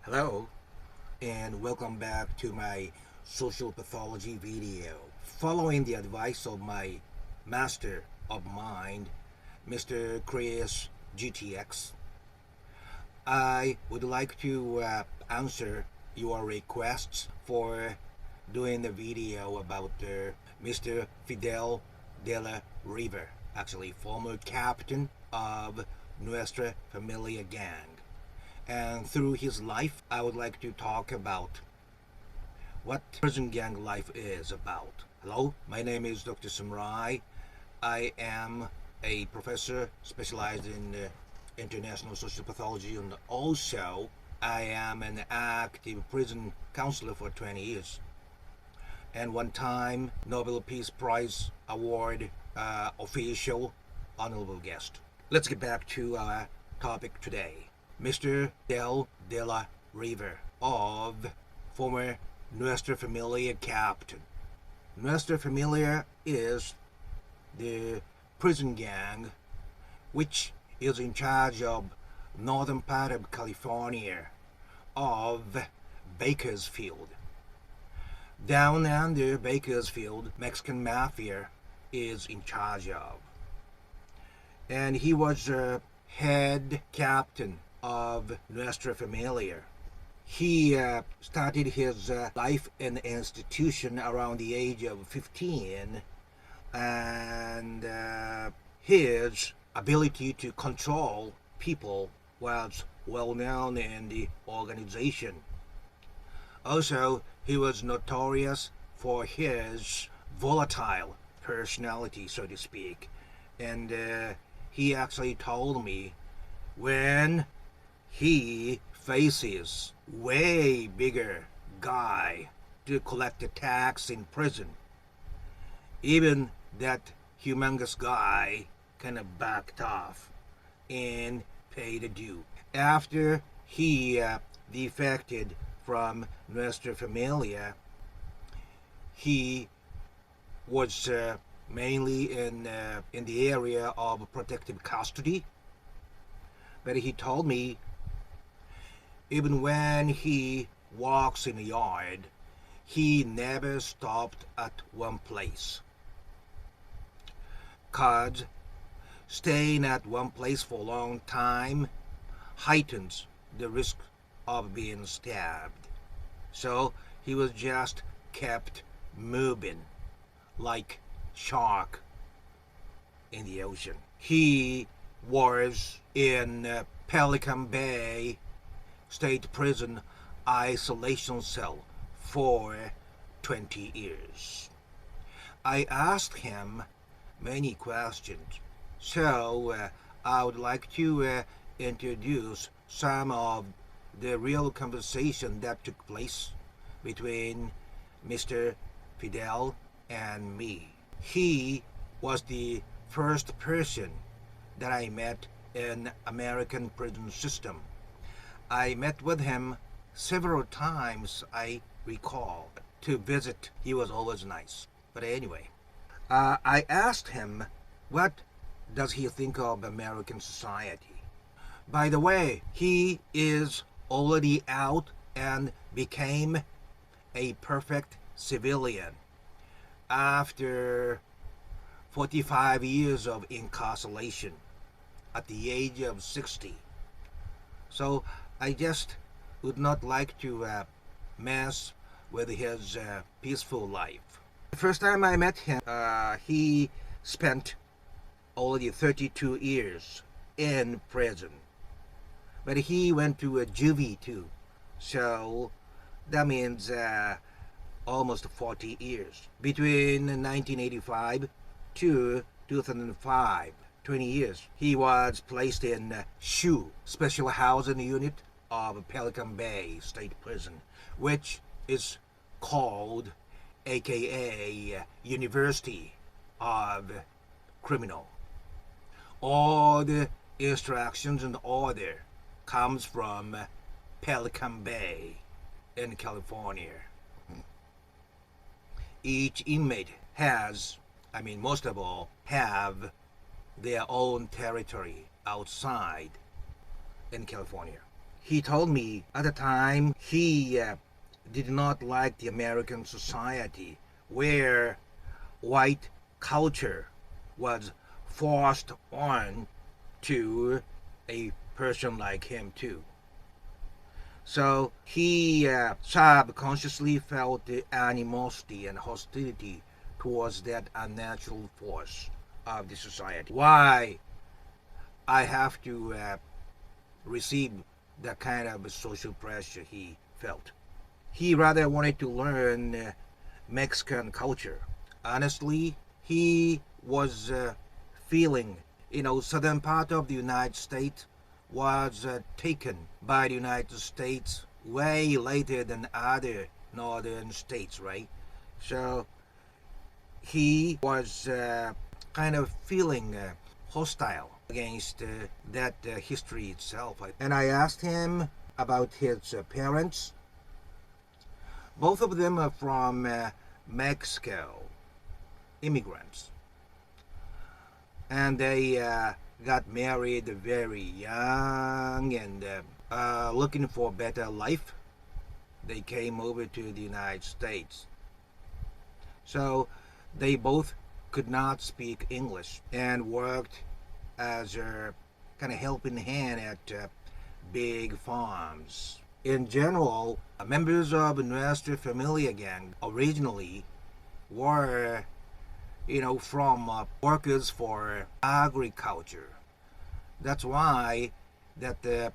Hello, and welcome back to my social pathology video. Following the advice of my master of mind, Mr. Chris GTX, I would like to answer your requests for doing the video about Mr. Fidel De La Riva, actually former captain of Nuestra Familia gang. And through his life, I would like to talk about what prison gang life is about. Hello, my name is Dr. Samurai. I am a professor specialized in international social pathology, and also I am an active prison counselor for 20 years. And one time, Nobel Peace Prize Award official honorable guest. Let's get back to our topic today. Mr. Fidel De La Riva of former Nuestra Familia Captain. Nuestra Familia is the prison gang which is in charge of northern part of California of Bakersfield. Down under Bakersfield, Mexican Mafia is in charge of. And he was head captain of Nuestra Familia. He started his life in the institution around the age of 15, and his ability to control people was well known in the organization. Also, he was notorious for his volatile personality, so to speak, and he actually told me when he faces way bigger guy to collect the tax in prison, even that humongous guy kind of backed off and paid a due. After he defected from Nuestra Familia, he was mainly in the area of protective custody. But he told me even when he walks in the yard, he never stopped at one place. 'Cause staying at one place for a long time heightens the risk of being stabbed. So he was just kept moving like shark in the ocean. He was in Pelican Bay State Prison isolation cell for 20 years. I asked him many questions, so I would like to introduce some of the real conversation that took place between Mr. Fidel and me. He was the first person that I met in American prison system. I met with him several times, I recall, to visit. He was always nice. But anyway, I asked him what does he think of American society. By the way, he is already out and became a perfect civilian after 45 years of incarceration at the age of 60. So I just would not like to mess with his peaceful life. The first time I met him, he spent already 32 years in prison. But he went to a juvie too. So that means almost 40 years. Between 1985 to 2005. 20 years. He was placed in SHU, Special Housing Unit of Pelican Bay State Prison, which is called aka University of Criminal. All the instructions and order comes from Pelican Bay in California. Each inmate has, most of all, have their own territory outside in California. He told me at the time he did not like the American society where white culture was forced on to a person like him too. So he subconsciously felt the animosity and hostility towards that unnatural force of the society. Why I have to receive that kind of social pressure he felt. He rather wanted to learn Mexican culture. Honestly, he was feeling, southern part of the United States was taken by the United States way later than other northern states, right? So he was kind of feeling hostile against that history itself. And I asked him about his parents. Both of them are from Mexico, immigrants. And they got married very young and looking for a better life. They came over to the United States. So they both could not speak English and worked as a kind of helping hand at big farms. In general, members of Nuestra Familia gang originally were, from workers for agriculture. That's why that the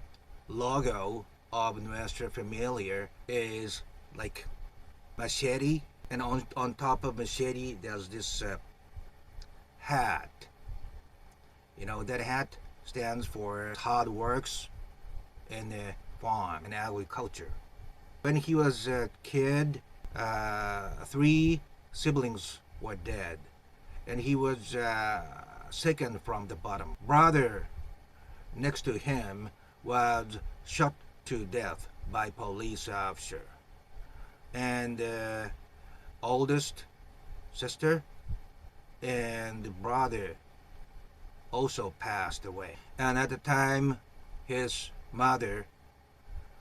logo of Nuestra Familia is like machete, and on top of machete there's this hat. That hat stands for hard works in the farm and agriculture. When he was a kid, 3 siblings were dead, and he was second from the bottom. Brother next to him was shot to death by police officer, and oldest sister and brother also passed away. And at the time, his mother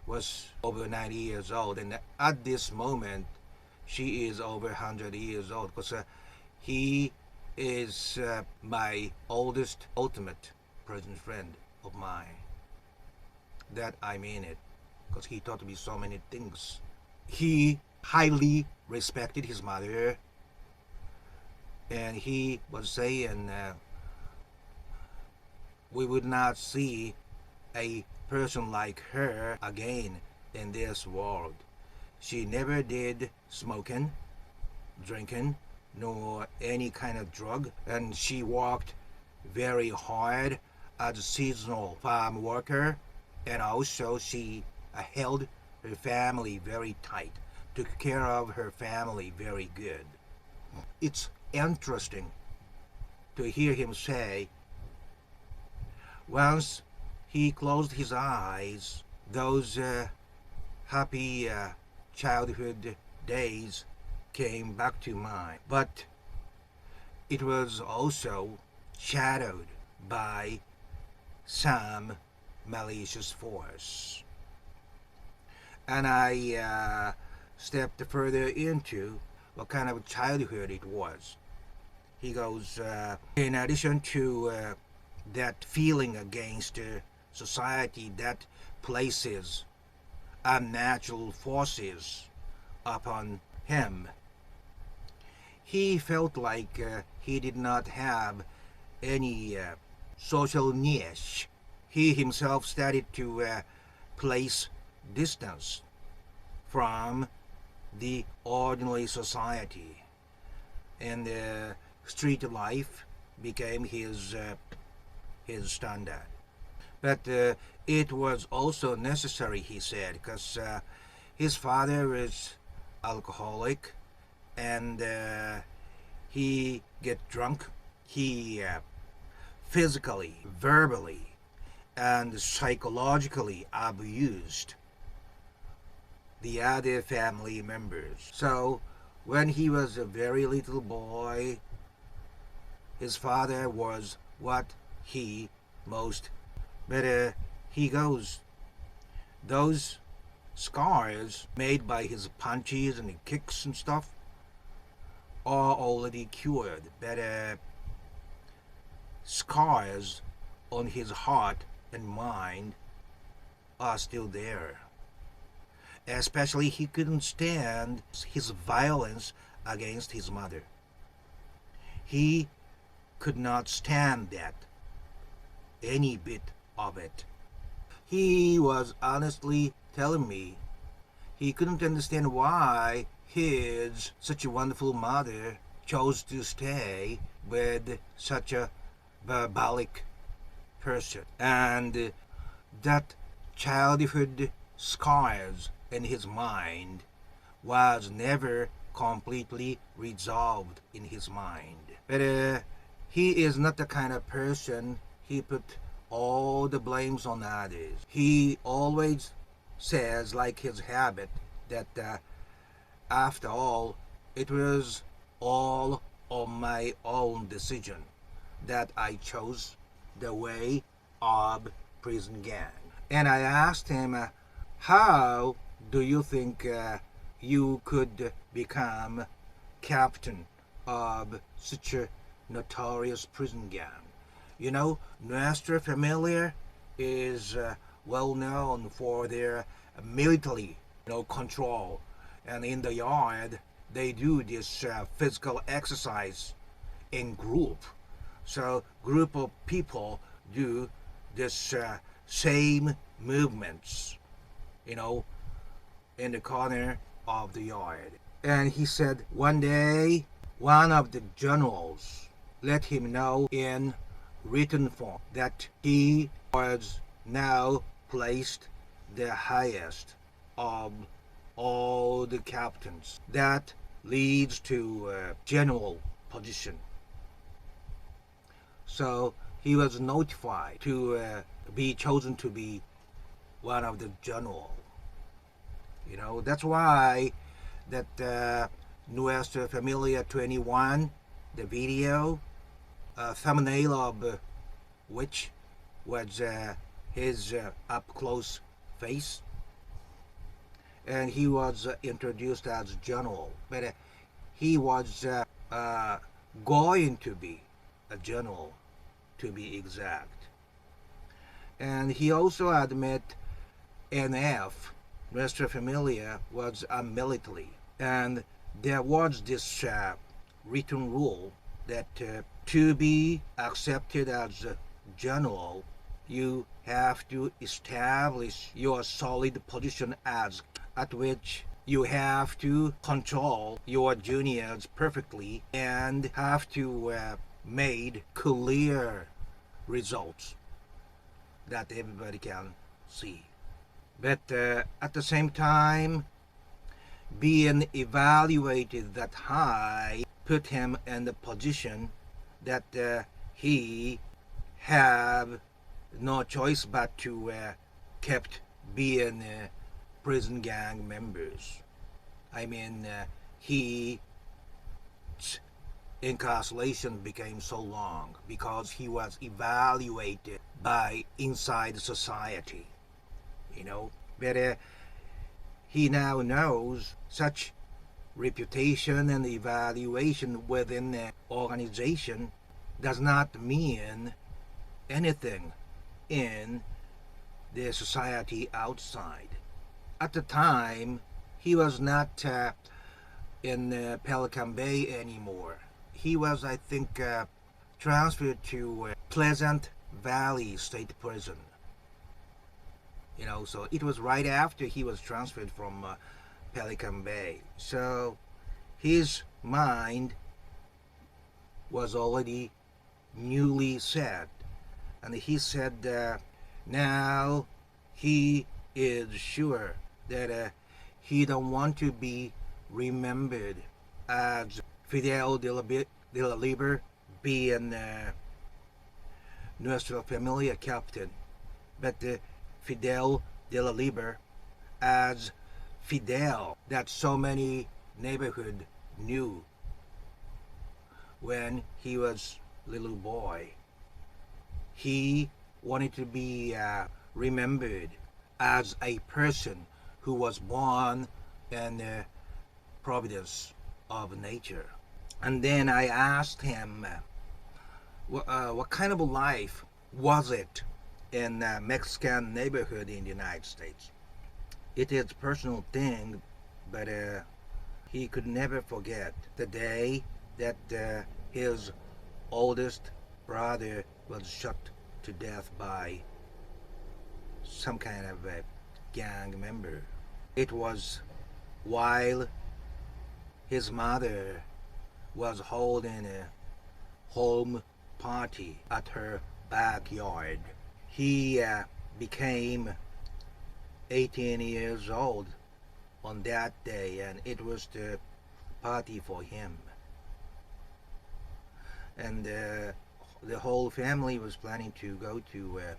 was over 90 years old, and at this moment, she is over 100 years old, because he is my oldest, ultimate personal friend of mine. That I mean it, because he taught me so many things. He highly respected his mother, and he was saying we would not see a person like her again in this world. She never did smoking, drinking, nor any kind of drug, and she worked very hard as a seasonal farm worker, and also she held her family very tight, took care of her family very good. It's interesting to hear him say, once he closed his eyes, those happy childhood days came back to mind. But it was also shadowed by some malicious force. And I stepped further into what kind of childhood it was. He goes, in addition to that feeling against society that places unnatural forces upon him, he felt like he did not have any social niche. He himself started to place distance from the ordinary society, and street life became his standard. But it was also necessary, he said, because his father is alcoholic, and he get drunk. He physically, verbally, and psychologically abused the other family members. So when he was a very little boy, his father was what he most. But he goes, those scars made by his punches and kicks and stuff are already cured, but scars on his heart and mind are still there. Especially, he couldn't stand his violence against his mother. He could not stand that, any bit of it. He was honestly telling me he couldn't understand why his such a wonderful mother chose to stay with such a barbaric person, and that childhood scars in his mind was never completely resolved in his mind. But he is not the kind of person he put all the blames on others. He always says, like his habit, that after all, it was all on my own decision that I chose the way of prison gang. And I asked him, how do you think you could become captain of such a notorious prison gang? You know, Nuestra Familia is well known for their military, control. And in the yard, they do this physical exercise in group. So group of people do this same movements, you know, in the corner of the yard. And he said one day one of the generals let him know in written form that he was now placed the highest of all the captains. That leads to general position. So he was notified to be chosen to be one of the general. That's why that Nuestra Familia 21, the video, thumbnail of which was his up-close face. And he was introduced as general, but he was going to be a general, to be exact. And he also admit NF, Nuestra Familia, was a military. And there was this written rule that to be accepted as a general, you have to establish your solid position as at which you have to control your juniors perfectly and have to made clear results that everybody can see. But at the same time, being evaluated that high put him in the position that he have no choice but to kept being prison gang members. I mean, his incarceration became so long because he was evaluated by inside society, But he now knows such reputation and evaluation within the organization does not mean anything in the society outside. At the time, he was not in Pelican Bay anymore. He was, I think, transferred to Pleasant Valley State Prison. So it was right after he was transferred from Pelican Bay. So his mind was already newly set. And he said now he is sure that he don't want to be remembered as Fidel De La Riva being Nuestra Familia Captain, but Fidel De La Riva as Fidel that so many neighborhood knew when he was little boy. He wanted to be remembered as a person who was born in the providence of nature. And then I asked him, what kind of a life was it in a Mexican neighborhood in the United States? It is a personal thing, but he could never forget the day that his oldest brother was shot to death by some kind of a gang member. It was while his mother was holding a home party at her backyard. He became 18 years old on that day, and it was the party for him. And the whole family was planning to go to a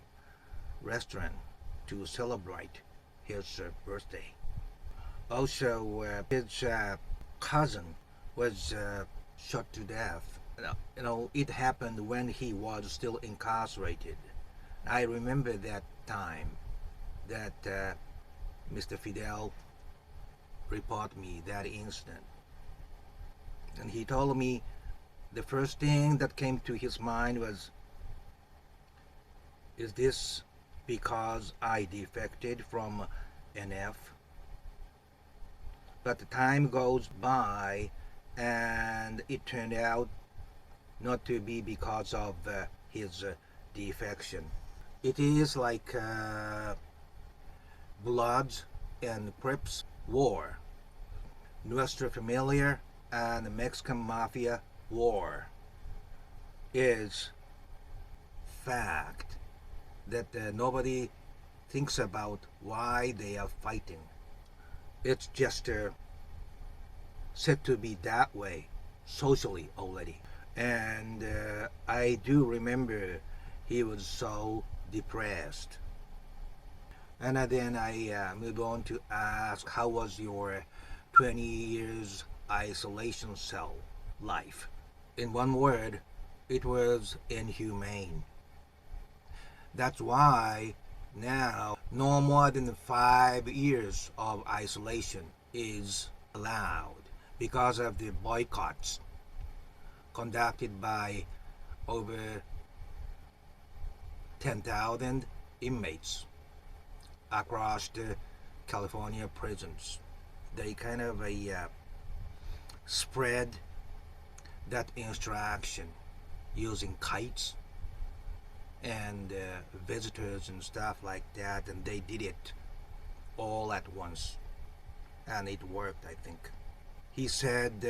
restaurant to celebrate his birthday. Also, his cousin was shot to death. It happened when he was still incarcerated. I remember that time that Mr. Fidel reported me that incident. And he told me the first thing that came to his mind was, is this because I defected from NF? But the time goes by and it turned out not to be because of his defection. It is like Bloods and Crips war, Nuestra Familia and the Mexican Mafia war is fact that nobody thinks about why they are fighting. It's just said to be that way socially already. And I do remember he was so depressed. And then I moved on to ask, how was your 20 years isolation cell life? In one word, it was inhumane. That's why now no more than 5 years of isolation is allowed because of the boycotts conducted by over 10,000 inmates across the California prisons. They kind of spread that instruction using kites and visitors and stuff like that, and they did it all at once, and it worked, I think. He said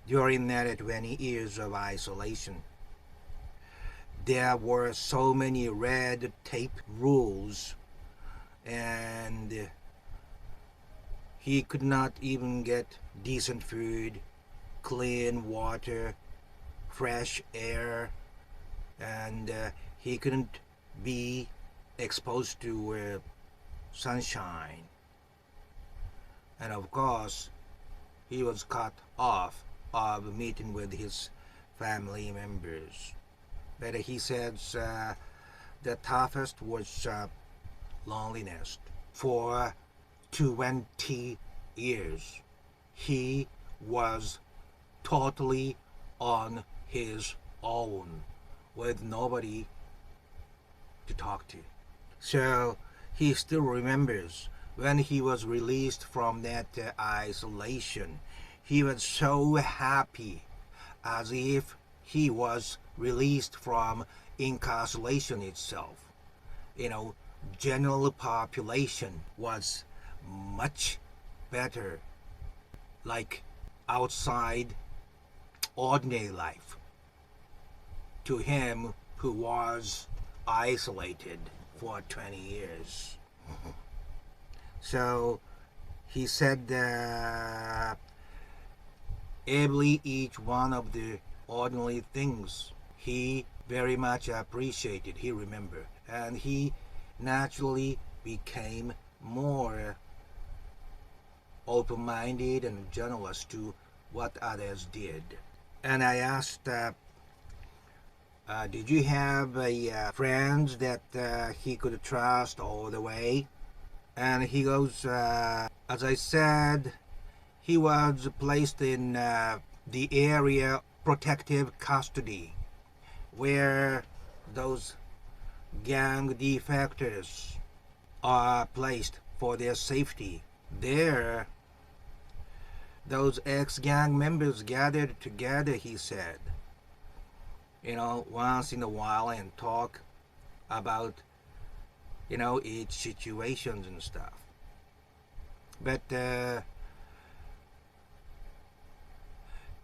during that 20 years of isolation, there were so many red tape rules, and he could not even get decent food, clean water, fresh air, and he couldn't be exposed to sunshine. And of course, he was cut off of meeting with his family members. But he says the toughest was loneliness. For 20 years, he was totally on his own with nobody to talk to. So he still remembers when he was released from that isolation. He was so happy, as if he was released from incarceration itself. General population was much better, like outside ordinary life, to him who was isolated for 20 years. So he said that each one of the ordinary things he very much appreciated, he remembered, and he naturally became more open-minded and generous to what others did. And I asked, did you have friends that he could trust all the way? And he goes, as I said, he was placed in the area protective custody where those gang defectors are placed for their safety. There, those ex-gang members gathered together, he said, once in a while and talk about, each situations and stuff. But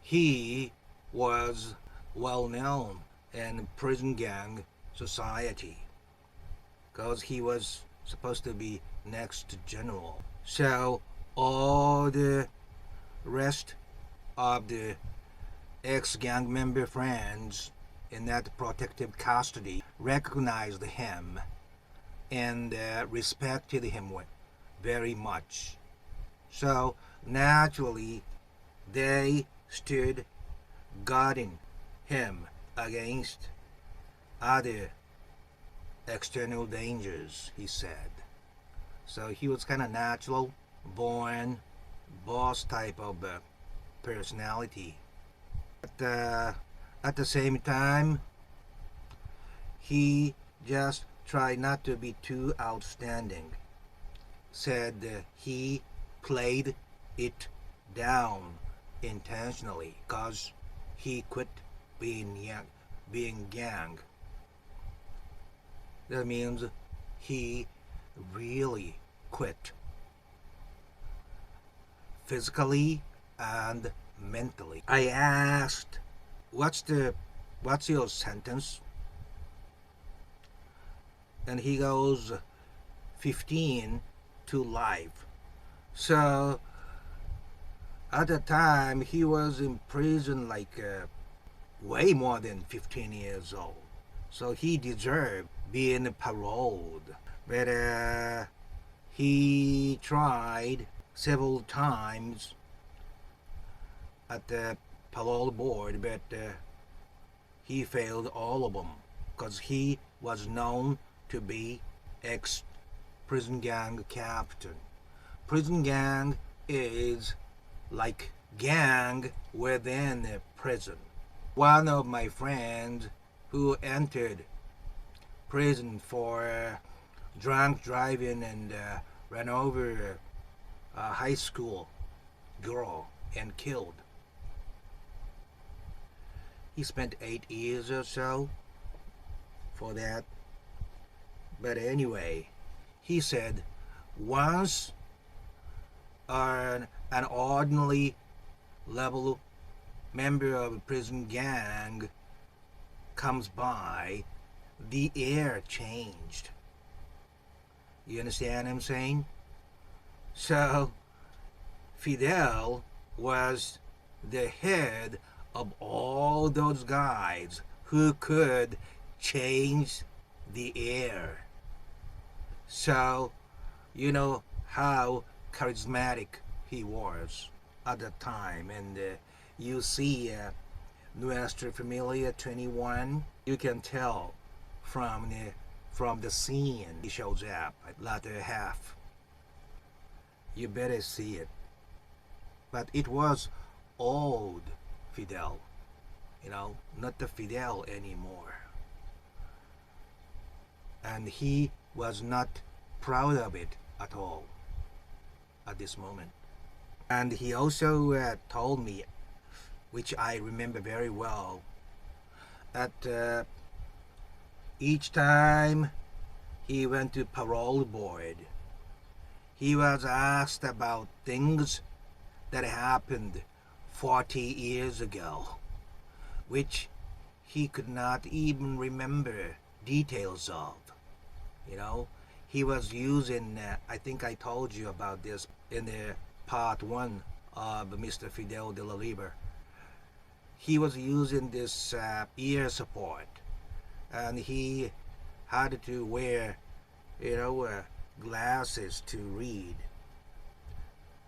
he was well known in prison gang society because he was supposed to be next general. So all the rest of the ex-gang member friends in that protective custody recognized him and respected him very much. So naturally, they stood guarding him against other external dangers, he said. So he was kind of natural, born boss type of personality. But at the same time, he just tried not to be too outstanding. Said he played it down intentionally because he quit being gang. That means he really quit physically and mentally. I asked, what's your sentence? And he goes, 15 to life. So at the time he was in prison like way more than 15 years old. So he deserved being paroled. But he tried several times at the parole board, but he failed all of them because he was known to be ex-prison gang captain. Prison gang is like gang within a prison. One of my friends who entered prison for drunk driving and ran over a high school girl and killed. He spent 8 years or so for that. But anyway, he said once an ordinary level member of a prison gang comes by, the air changed. You understand what I'm saying? So Fidel was the head of all those guys who could change the air. So you know how charismatic he was at the time. And you see Nuestra Familia 21, you can tell from the scene he shows up at latter half. You better see it. But it was old Fidel, not the Fidel anymore. And he was not proud of it at all at this moment. And he also told me, which I remember very well, that each time he went to parole board, he was asked about things that happened 40 years ago, which he could not even remember details of. He was using, I think I told you about this in the part 1 of Mr. Fidel De La Riva. He was using this ear support, and he had to wear, glasses to read.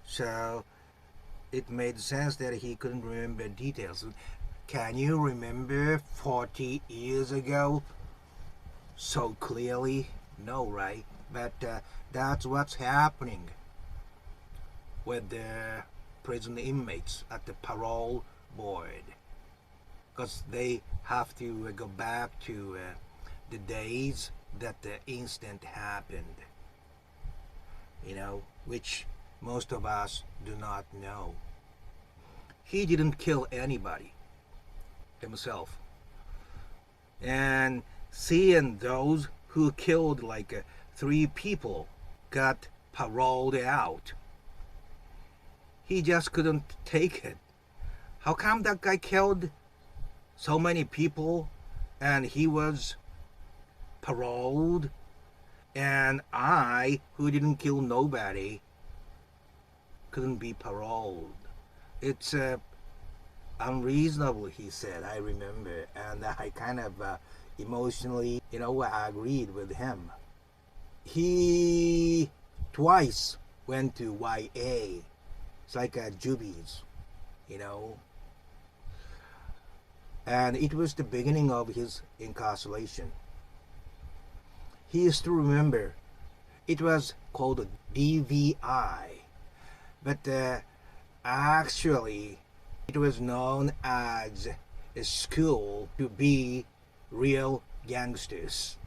So it made sense that he couldn't remember details. Can you remember 40 years ago so clearly? No, right? But that's what's happening with the prison inmates at the parole board, because they have to go back to the days that the incident happened, which most of us do not know. He didn't kill anybody himself. And seeing those who killed like 3 people got paroled out, he just couldn't take it. How come that guy killed so many people and he was paroled, and I, who didn't kill nobody, couldn't be paroled? It's unreasonable, he said, I remember. And I kind of emotionally, I agreed with him. He twice went to YA. It's like jubies, and it was the beginning of his incarceration. He used to remember it was called DVI, but actually it was known as a school to be real gangsters.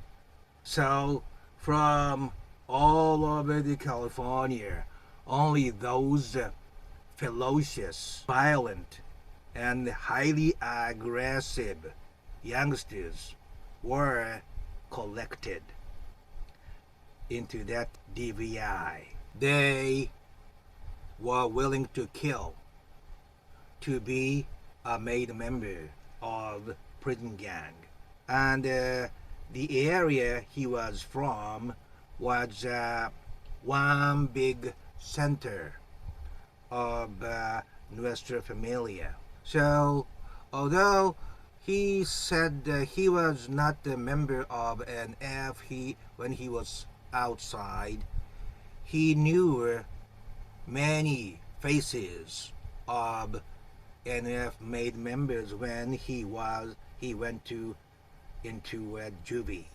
So from all over the California, only those ferocious, violent, and highly aggressive youngsters were collected into that DVI. They were willing to kill to be a made member of prison gang. And the area he was from was one big center of Nuestra Familia. So, although he said he was not a member of NF, when he was outside, he knew many faces of NF made members when he went into juvie,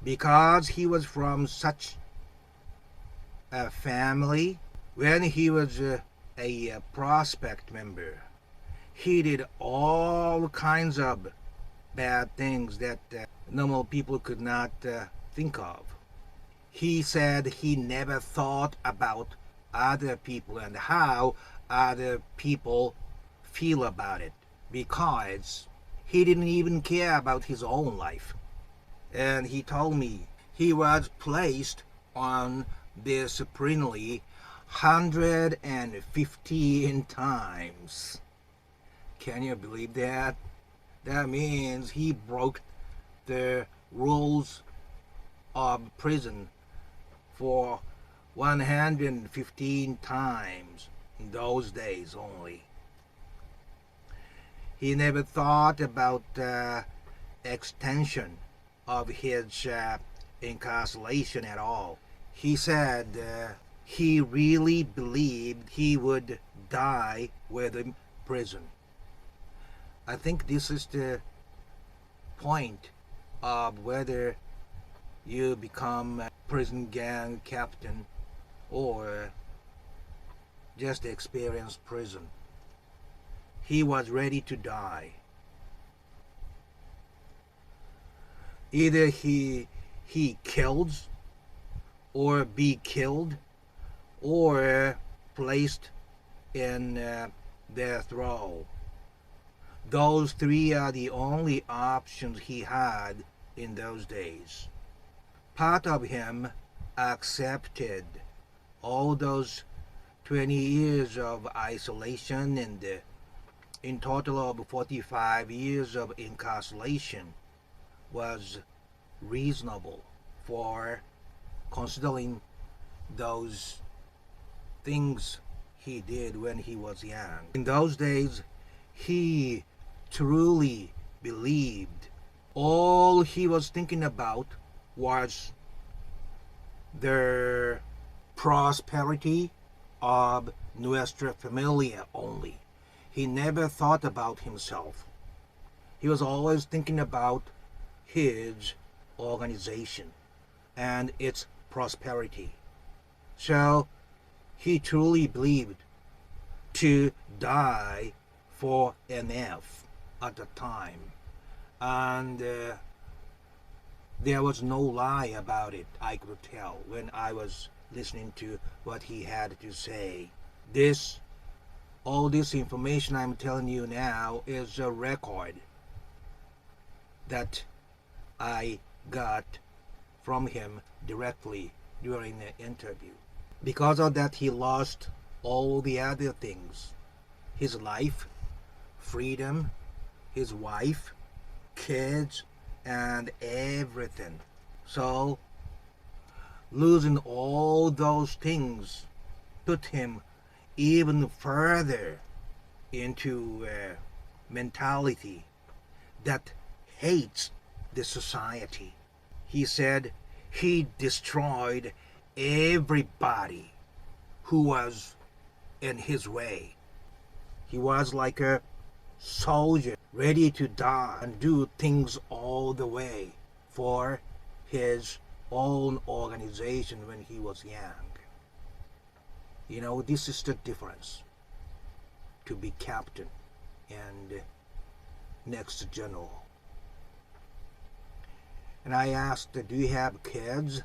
because he was from such a family. When he was a prospect member, he did all kinds of bad things that normal people could not think of. He said he never thought about other people and how other people feel about it, because he didn't even care about his own life. And he told me he was placed on disciplinary 115 times. Can you believe that? That means he broke the rules of prison for 115 times in those days only. He never thought about extension of his incarceration at all. He said he really believed he would die within prison. I think this is the point of whether you become a prison gang captain or just experience prison. He was ready to die. Either he kills or be killed or placed in death row. Those 3 are the only options he had in those days. Part of him accepted all those 20 years of isolation and in total of 45 years of incarceration was reasonable for considering those things he did when he was young. In those days, he truly believed all he was thinking about was the prosperity of Nuestra Familia only. He never thought about himself. He was always thinking about his organization and its prosperity. So he truly believed to die for NF at the time. And there was no lie about it, I could tell, when I was listening to what he had to say. All this information I'm telling you now is a record that I got from him directly during the interview. Because of that, he lost all the other things: his life, freedom, his wife, kids, and everything. So losing all those things put him even further into a mentality that hates the society. He said he destroyed everybody who was in his way. He was like a soldier ready to die and do things all the way for his own organization when he was young. You know, this is the difference to be captain and next general. And I asked, do you have kids?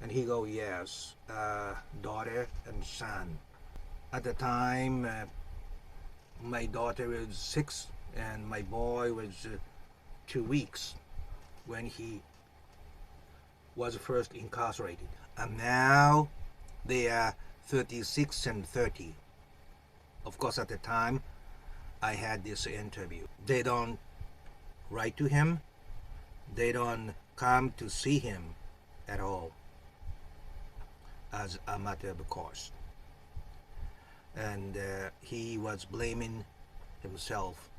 And he go, yes, daughter and son. At the time, my daughter was 6 and my boy was 2 weeks when he was first incarcerated. And now they are 36 and 30. Of course, at the time I had this interview, they don't write to him, they don't come to see him at all, as a matter of course. And he was blaming himself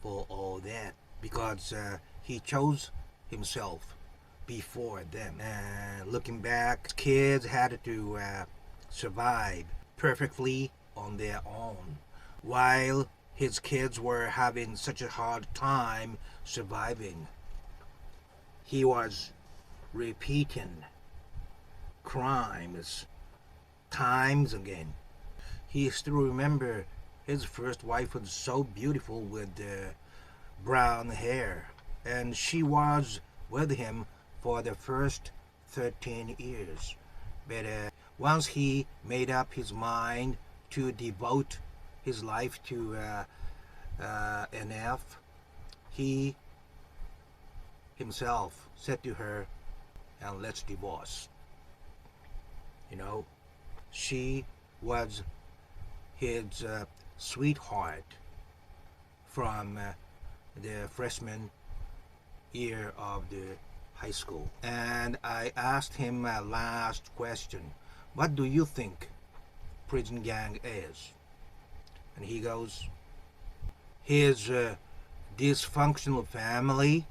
for all that because he chose himself before them. Looking back, kids had to survive perfectly on their own, while his kids were having such a hard time surviving. He was repeating crimes times again. He still remember his first wife was so beautiful with brown hair, and she was with him for the first 13 years. But once he made up his mind to devote his life to NF, he himself said to her, and let's divorce. You know, she was his sweetheart from the freshman year of the high school. And I asked him my last question, what do you think prison gang is? And he goes, his dysfunctional family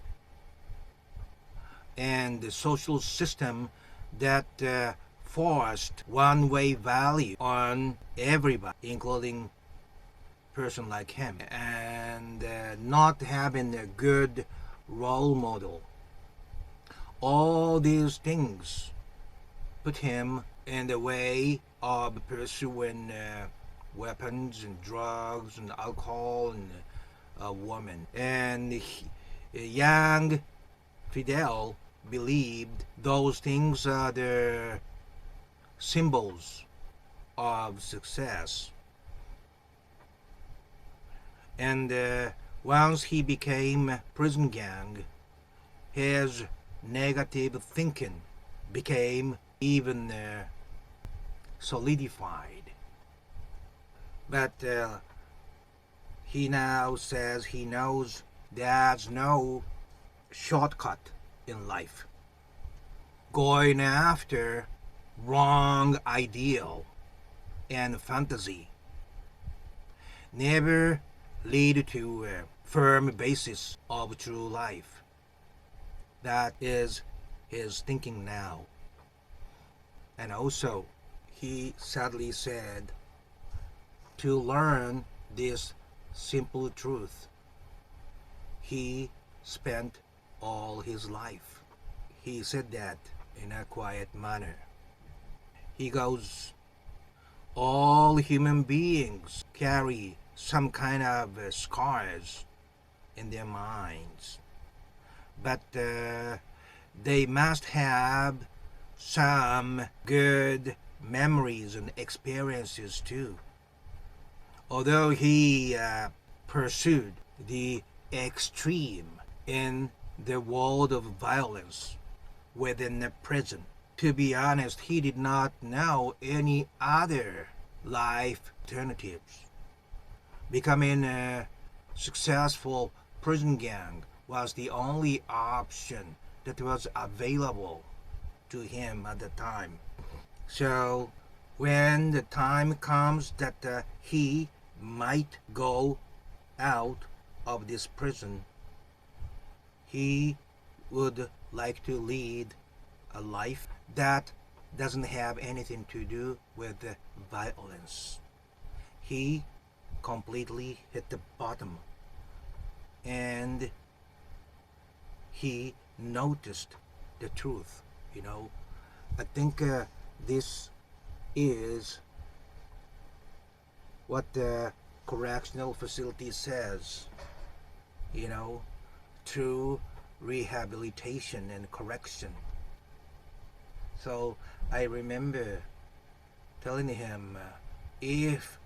and the social system that forced one-way value on everybody, including person like him, and not having a good role model. All these things put him in the way of pursuing weapons and drugs and alcohol and a woman. And young Fidel believed those things are the symbols of success. And once he became prison gang, his negative thinking became even solidified. But he now says he knows there's no shortcut in life. Going after wrong ideal and fantasy never lead to a firm basis of true life. That is his thinking now. And also, he sadly said, to learn this simple truth, he spent all his life. He said that in a quiet manner. He goes, all human beings carry some kind of scars in their minds, but they must have some good memories and experiences too. Although he pursued the extreme in the world of violence within the prison, to be honest, he did not know any other life alternatives. Becoming a successful prison gang was the only option that was available to him at the time. So when the time comes that he might go out of this prison, he would like to lead a life that doesn't have anything to do with violence. He completely hit the bottom, and he noticed the truth. I think this is what the correctional facility says, through rehabilitation and correction. So I remember telling him, if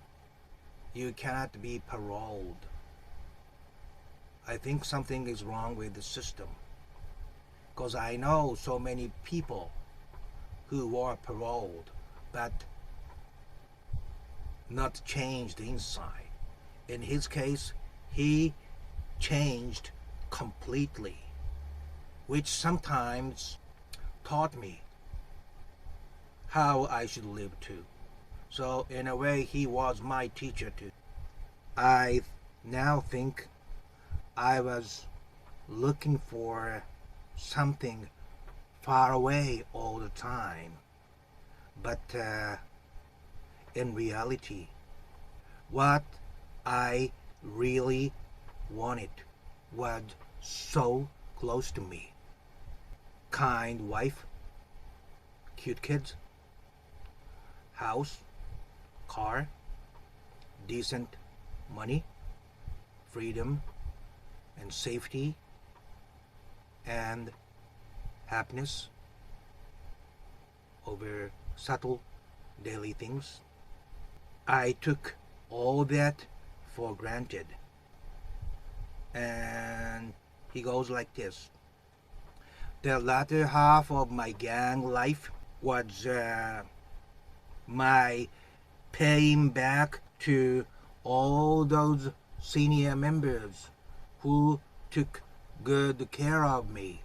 you cannot be paroled, I think something is wrong with the system. Because I know so many people who are paroled but not changed inside. In his case, he changed completely, which sometimes taught me how I should live too. So in a way, he was my teacher too. I now think I was looking for something far away all the time. But in reality, what I really wanted was so close to me. Kind wife, cute kids, house, car, decent money, freedom and safety and happiness over subtle daily things. I took all that for granted. And he goes like this. The latter half of my gang life was my paying back to all those senior members who took good care of me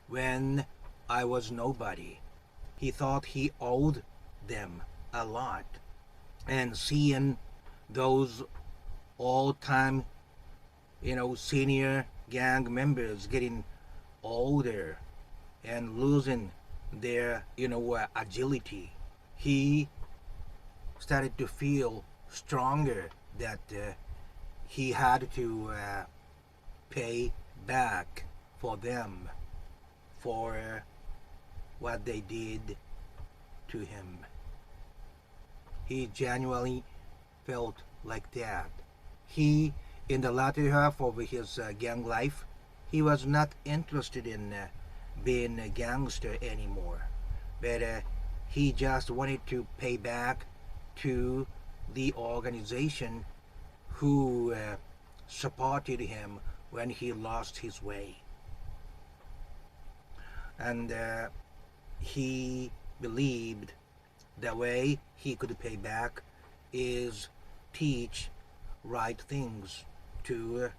when I was nobody. He thought he owed them a lot. And seeing those all-time, senior gang members getting older and losing their, agility, he started to feel stronger that he had to pay back for them for what they did to him. He genuinely felt like that. He, in the latter half of his gang life, he was not interested in being a gangster anymore, but he just wanted to pay back to the organization who supported him when he lost his way. And he believed the way he could pay back is teach right things to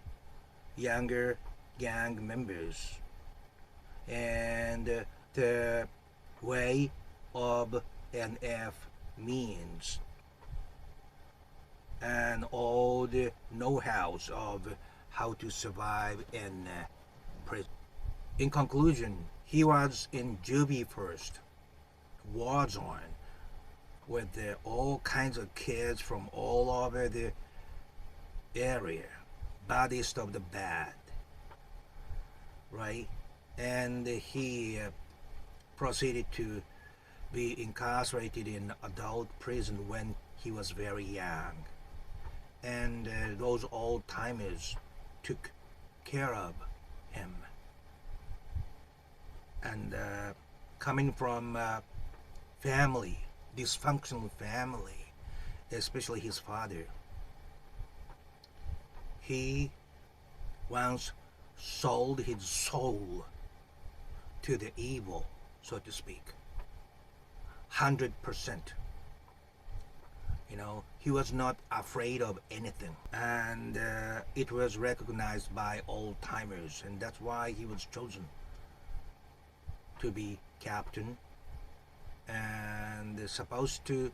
younger gang members. And the way of NF means and all the know-hows of how to survive in prison. In conclusion, he was in juvie first, war zone, with all kinds of kids from all over the area, baddest of the bad, right? And he proceeded to be incarcerated in adult prison when he was very young. And those old timers took care of him. And coming from family, dysfunctional family, especially his father, he once sold his soul to the evil, so to speak. 100%. He was not afraid of anything. And it was recognized by old timers, and that's why he was chosen to be captain and supposed to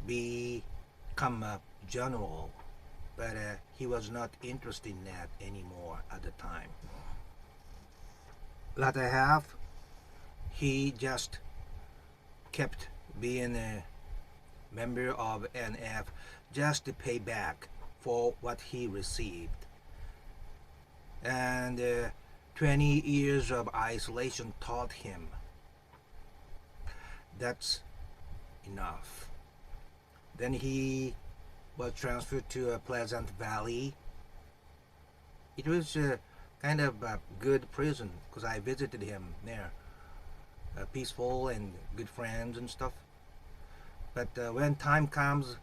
become a general. But he was not interested in that anymore at the time. Latter half, he just kept being a member of NF just to pay back for what he received. And 20 years of isolation taught him that's enough. Then he was transferred to a Pleasant Valley. It was kind of a good prison because I visited him there. Peaceful and good friends and stuff. But when time comes,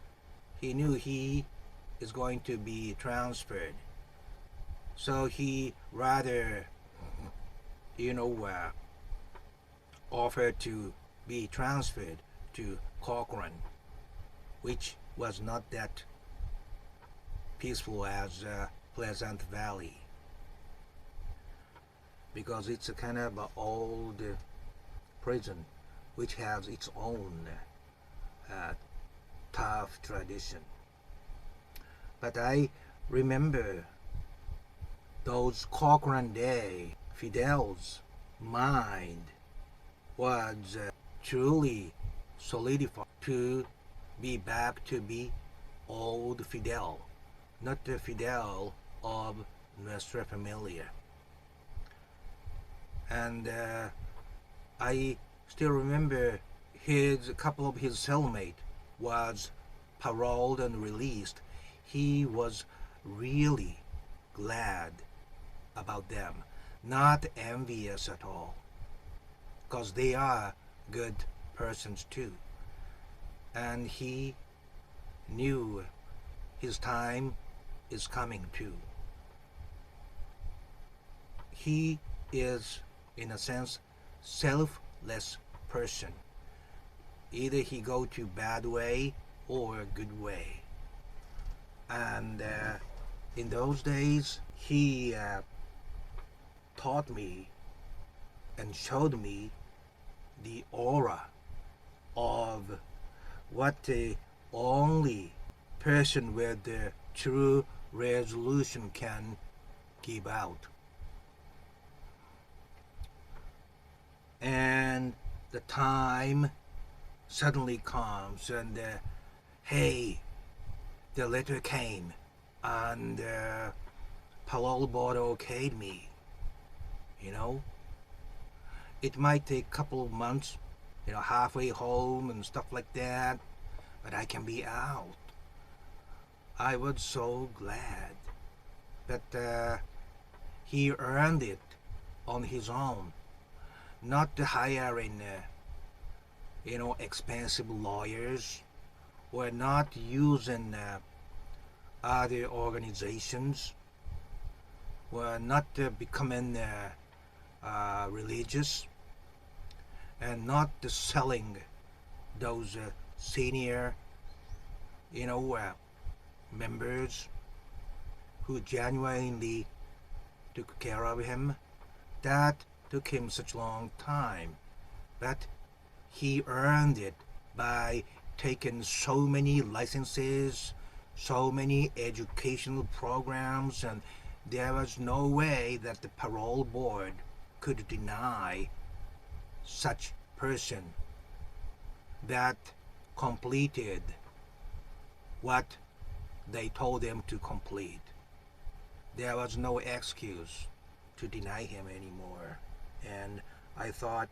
he knew he is going to be transferred. So he rather, offered to be transferred to Cochrane, which was not that peaceful as Pleasant Valley, because it's a kind of old prison which has its own tough tradition. But I remember those Cochrane day. Fidel's mind was truly solidified to be back to be old Fidel, not the Fidel of Nuestra Familia. And I still remember a couple of his cellmates was paroled and released. He was really glad about them, not envious at all, because they are good persons too. And he knew his time is coming too. He is, in a sense, selfless person. Either he go to bad way or good way. And in those days, he taught me and showed me the aura of what the only person with the true resolution can give out. And the time suddenly comes, and hey, the letter came, and parole board okayed me. It might take a couple of months, halfway home and stuff like that, but I can be out. I was so glad. But he earned it on his own, not hiring expensive lawyers, or not using other organizations, or not becoming religious, and not selling those senior members who genuinely took care of him. That took him such a long time, but he earned it by taking so many licenses, so many educational programs, and there was no way that the parole board could deny such person that completed what they told them to complete. There was no excuse to deny him anymore. And I thought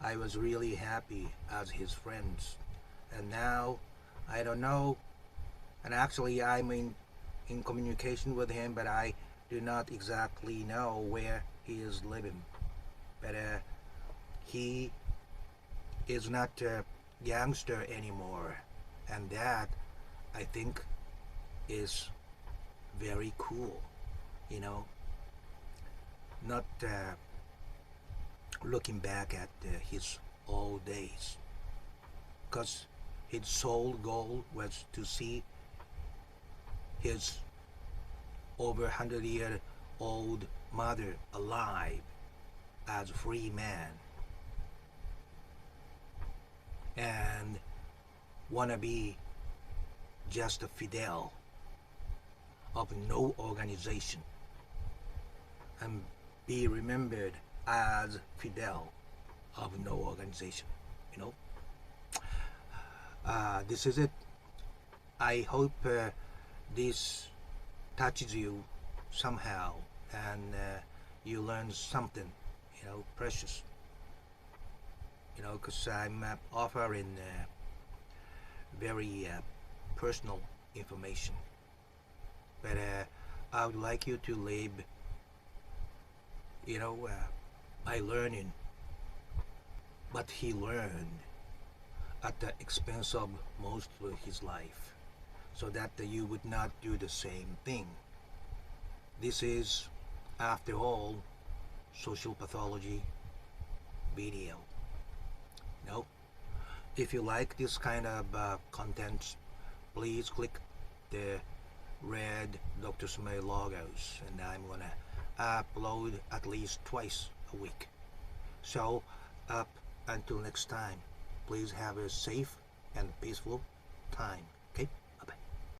I was really happy as his friends. And now, I don't know, and actually in communication with him, but I do not exactly know where he is living. But he is not a youngster anymore, and that I think is very cool. You know, not looking back at his old days, because his sole goal was to see his over 100-year old mother alive as a free man and wanna be just a Fidel of no organization and be remembered as Fidel of no organization. You know, this is it. I hope this touches you somehow and you learn something, precious. Because I'm offering very personal information. But I would like you to live, by learning what he learned at the expense of most of his life, so that you would not do the same thing. This is, after all, social pathology video. No? If you like this kind of content, please click the red Dr. Smay logos, and I'm gonna upload at least twice a week. So, up until next time, please have a safe and peaceful time.